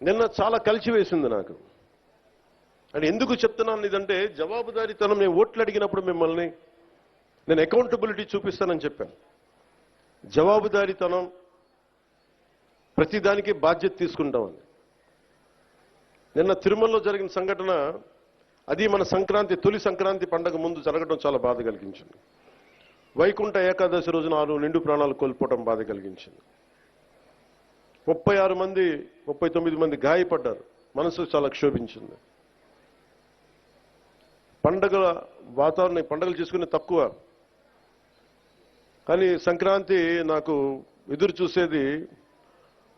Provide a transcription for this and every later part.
నిన్న చాలా కలిసివేసింది నాకు. అంటే ఎందుకు చెప్తున్నాను ఇదంటే, జవాబుదారీతనం. నేను ఓట్లు అడిగినప్పుడు మిమ్మల్ని నేను అకౌంటబిలిటీ చూపిస్తానని చెప్పాను. జవాబుదారీతనం, ప్రతిదానికి బాధ్యత తీసుకుంటామని. నిన్న తిరుమలలో జరిగిన సంఘటన, అది మన సంక్రాంతి, తొలి సంక్రాంతి పండగ ముందు జరగడం చాలా బాధ కలిగించింది. వైకుంఠ ఏకాదశి రోజున 6 నిండు ప్రాణాలు కోల్పోవడం బాధ కలిగించింది. 36 మంది 39 మంది గాయపడ్డారు. మనసు చాలా క్షోభించింది. పండగల వాతావరణం, పండుగలు చేసుకునే తక్కువ, కానీ సంక్రాంతి నాకు ఎదురు చూసేది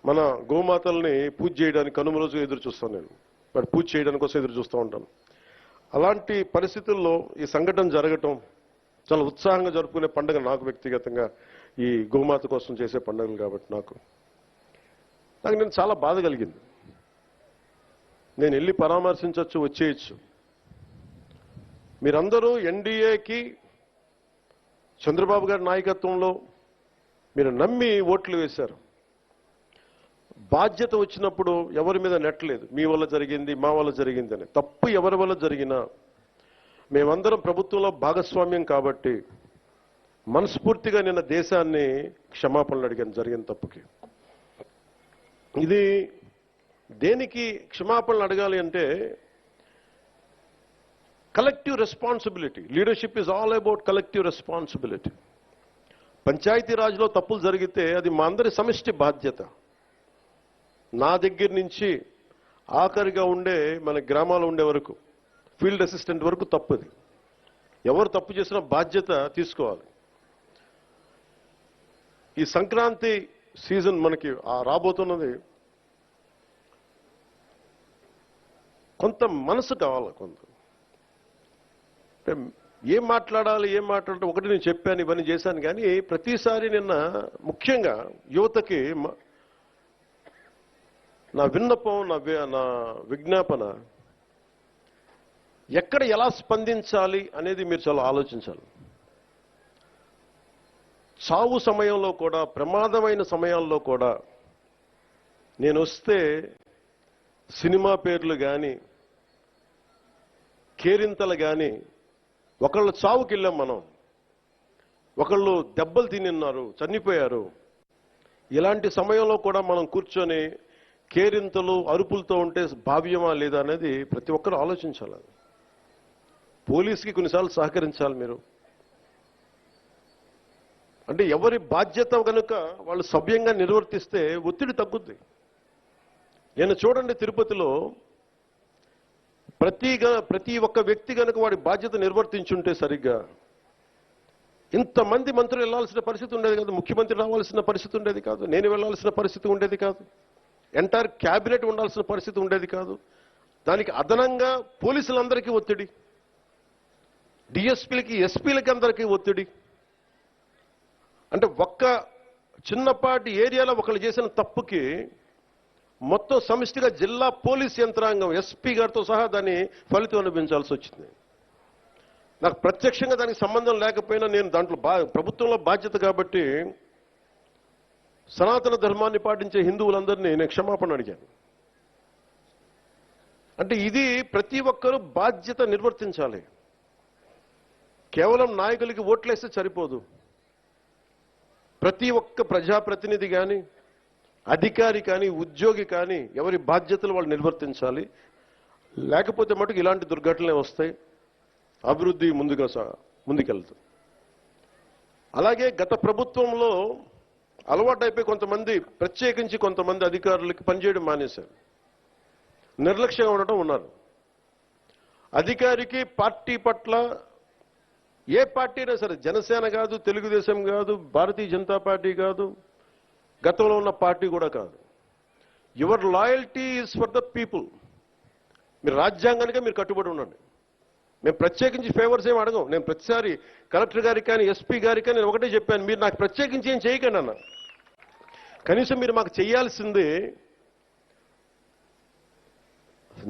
మన గోమాతల్ని పూజ చేయడానికి. కనుమ రోజు ఎదురు చూస్తాను నేను, బట్ పూజ చేయడానికి కోసం ఎదురు చూస్తూ ఉంటాను. అలాంటి పరిస్థితుల్లో ఈ సంఘటన జరగటం, చాలా ఉత్సాహంగా జరుపుకునే పండుగ నాకు వ్యక్తిగతంగా ఈ గోమాత కోసం చేసే పండుగలు కాబట్టి నాకు నేను చాలా బాధ కలిగింది. నేను వెళ్ళి పరామర్శించవచ్చు, వచ్చేయచ్చు. మీరందరూ ఎన్డీఏకి, చంద్రబాబు గారి నాయకత్వంలో మీరు నమ్మి ఓట్లు వేశారు. బాధ్యత వచ్చినప్పుడు ఎవరి మీద నెట్టలేదు. మీ వల్ల జరిగింది, మా వల్ల జరిగింది అని. తప్పు ఎవరి వల్ల జరిగినా మేమందరం ప్రభుత్వంలో భాగస్వామ్యం కాబట్టి మనస్ఫూర్తిగా నిన్న దేశాన్ని క్షమాపణలు అడిగాను జరిగిన తప్పుకి. ఇది దేనికి క్షమాపణలు అడగాలి అంటే, collective responsibility. Leadership is all about collective responsibility. పంచాయతీరాజ్లో తప్పులు జరిగితే అది మా అందరి సమిష్టి బాధ్యత. నా దగ్గర నుంచి ఆఖరిగా ఉండే మన గ్రామాలు ఉండే వరకు, ఫీల్డ్ అసిస్టెంట్ వరకు తప్పుది. ఎవరు తప్పు చేసినా బాధ్యత తీసుకోవాలి. ఈ సంక్రాంతి సీజన్ మనకి రాబోతున్నది. కొంత మనసు కావాలి. కొంత ఏం మాట్లాడాలి, ఏం మాట్లాడాలి, ఒకటి నేను చెప్పాను, ఇవన్నీ చేశాను. కానీ ప్రతిసారి నిన్న ముఖ్యంగా యువతకి నా విన్నపం, నా విజ్ఞాపన, ఎక్కడ ఎలా స్పందించాలి అనేది మీరు చాలా ఆలోచించాలి. చావు సమయంలో కూడా, ప్రమాదమైన సమయాల్లో కూడా నేను వస్తే సినిమా పేర్లు కానీ, కేరింతలు కానీ, ఒకళ్ళు చావుకి వెళ్ళాం మనం, ఒకళ్ళు దెబ్బలు తిన్నారు, చనిపోయారు. ఇలాంటి సమయంలో కూడా మనం కూర్చొని కేరింతలు, అరుపులతో ఉంటే భావ్యమా లేదా అనేది ప్రతి ఒక్కరూ ఆలోచించాలి. పోలీసుకి కొన్నిసార్లు సహకరించాలి మీరు. అంటే ఎవరి బాధ్యత కనుక వాళ్ళు సభ్యంగా నిర్వర్తిస్తే ఒత్తిడి తగ్గుద్ది. నేను చూడండి, తిరుపతిలో ప్రతి ఒక్క వ్యక్తి కనుక వాడి బాధ్యత నిర్వర్తించుంటే సరిగ్గా, ఇంతమంది మంత్రులు వెళ్లాల్సిన పరిస్థితి ఉండేది కాదు, ముఖ్యమంత్రి రావాల్సిన పరిస్థితి ఉండేది కాదు, నేను వెళ్లాల్సిన పరిస్థితి ఉండేది కాదు, ఎంటైర్ క్యాబినెట్ ఉండాల్సిన పరిస్థితి ఉండేది కాదు. దానికి అదనంగా పోలీసులందరికీ ఒత్తిడి, డిఎస్పీలకి, ఎస్పీలకి అందరికీ ఒత్తిడి. అంటే ఒక్క చిన్నపాటి ఏరియాలో ఒకళ్ళు చేసిన తప్పుకి మొత్తం సమిష్టిగా జిల్లా పోలీస్ యంత్రాంగం, ఎస్పీ గారితో సహా దాన్ని ఫలితం అనిపించాల్సి వచ్చింది. నాకు ప్రత్యక్షంగా దానికి సంబంధం లేకపోయినా నేను దాంట్లో ప్రభుత్వంలో బాధ్యత కాబట్టి సనాతన ధర్మాన్ని పాటించే హిందువులందరినీ నేను క్షమాపణ అడిగాను. అంటే ఇది ప్రతి ఒక్కరూ బాధ్యత నిర్వర్తించాలి. కేవలం నాయకులకి ఓట్లేస్తే సరిపోదు. ప్రతి ఒక్క ప్రజాప్రతినిధి కానీ, అధికారి కానీ, ఉద్యోగి కానీ ఎవరి బాధ్యతలు వాళ్ళు నిర్వర్తించాలి. లేకపోతే మటుకు ఇలాంటి దుర్ఘటనలే వస్తాయి, అభివృద్ధి ముందుకెళ్తుంది. అలాగే గత ప్రభుత్వంలో అలవాటైపోయి కొంతమంది, ప్రత్యేకించి కొంతమంది అధికారులకి పనిచేయడం మానేశారు, నిర్లక్ష్యంగా ఉండటం ఉన్నారు. అధికారికి పార్టీ పట్ల, ఏ పార్టీ అయినా సరే, జనసేన కాదు, తెలుగుదేశం కాదు, భారతీయ జనతా పార్టీ కాదు, గతంలో ఉన్న పార్టీ కూడా కాదు, your loyalty is for the people. మీరు రాజ్యాంగానికే మీరు కట్టుబడి ఉండండి. మేము ప్రత్యేకించి ఫేవర్స్ ఏమి అడగం. నేను ప్రతిసారి కలెక్టర్ గారికి కానీ, ఎస్పీ గారికి కానీ నేను ఒకటే చెప్పాను, మీరు నాకు ప్రత్యేకించి ఏం చేయకండి అన్న. కనీసం మీరు మాకు చేయాల్సింది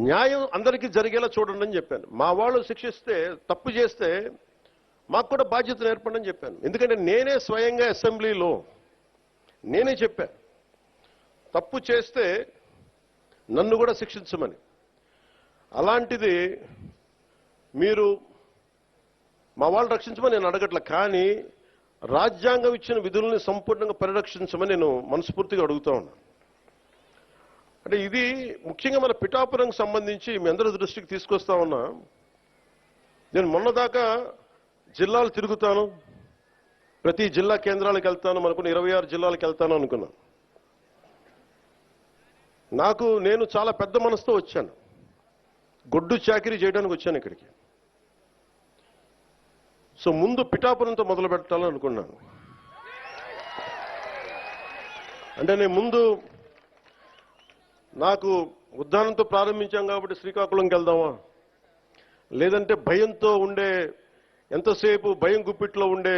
న్యాయం అందరికీ జరిగేలా చూడండి అని చెప్పాను. మా వాళ్ళు శిక్షిస్తే, తప్పు చేస్తే మాకు కూడా బాధ్యత ఏర్పడని చెప్పాను. ఎందుకంటే నేనే స్వయంగా అసెంబ్లీలో నేనే చెప్పాను, తప్పు చేస్తే నన్ను కూడా శిక్షించమని. అలాంటిది మీరు మా వాళ్ళు రక్షించమని నేను అడగట్ల, కానీ రాజ్యాంగం ఇచ్చిన విధుల్ని సంపూర్ణంగా పరిరక్షించమని నేను మనస్ఫూర్తిగా అడుగుతా ఉన్నా. అంటే ఇది ముఖ్యంగా మన పిఠాపురంకి సంబంధించి మీ అందరి దృష్టికి తీసుకొస్తా ఉన్నా. నేను మొన్నదాకా జిల్లాలు తిరుగుతాను, ప్రతి జిల్లా కేంద్రాలకు వెళ్తాను, మనకున్న 26 జిల్లాలకు వెళ్తాను అనుకున్నాను. నేను చాలా పెద్ద మనసుతో వచ్చాను, గొడ్డు చాకిరీ చేయడానికి వచ్చాను ఇక్కడికి. సో ముందు పిఠాపురంతో మొదలు పెట్టాలని అనుకున్నాను. అంటే నేను ముందు నాకు ఉద్దానంతో ప్రారంభించాం కాబట్టి శ్రీకాకుళంకి వెళ్దామా, లేదంటే భయంతో ఉండే ఎంతసేపు భయం గుప్పిట్లో ఉండే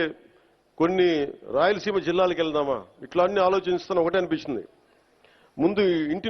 కొన్ని రాయలసీమ జిల్లాలకు వెళ్దామా, ఇట్లా అన్ని ఆలోచిస్తున్నా. ఒకటే అనిపించింది, ముందు ఇంటి